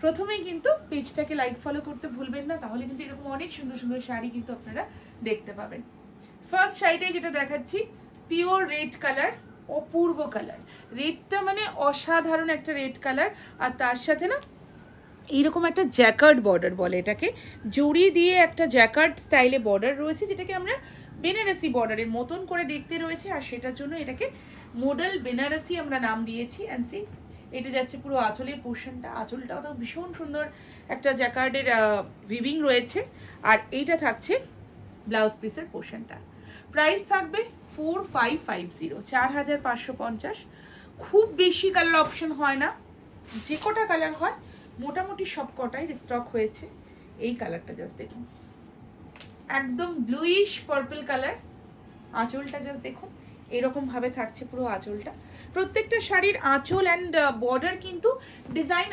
প্রথমেই কিন্তু পেজটাকে লাইক ফলো করতে ভুলবেন না, তাহলে কিন্তু এরকম অনেক সুন্দর সুন্দর শাড়ি কিন্তু আপনারা দেখতে পাবেন। ফার্স্ট শাড়িটাই যেটা দেখাচ্ছি, পিওর রেড কালার, অপূর্ব কালার। রেডটা মানে অসাধারণ একটা রেড কালার, আর তার সাথে না এইরকম একটা জ্যাকার্ড বর্ডার বলে এটাকে, জড়ি দিয়ে একটা জ্যাকার্ড স্টাইলে বর্ডার রয়েছে, যেটাকে আমরা বেনারসি বর্ডারের মতন করে দেখতে রয়েছে, আর সেটার জন্য এটাকে মডেল বেনারসি আমরা নাম দিয়েছি। অ্যান্ড সি, এটা যাচ্ছে পুরো আঁচলের পোর্শনটা, আঁচলটাও তো ভীষণ সুন্দর একটা জ্যাকার্ডের ভিভিং রয়েছে, আর এইটা থাকছে ব্লাউজ পিসের পোর্শনটা। প্রাইস থাকবে 4550, 4550। খুব বেশি কালার অপশন হয় না, যে কটা কালার হয় মোটামুটি সব কটাই স্টক হয়েছে। এই কালারটা জাস্ট দেখুন, একদম ব্লুইশ পার্পল কালার। আঁচলটা জাস্ট দেখুন, এরকম ভাবে থাকছে পুরো আঁচলটা। প্রত্যেকটা শাড়ির আঁচল অ্যান্ড বর্ডার কিন্তু ডিজাইন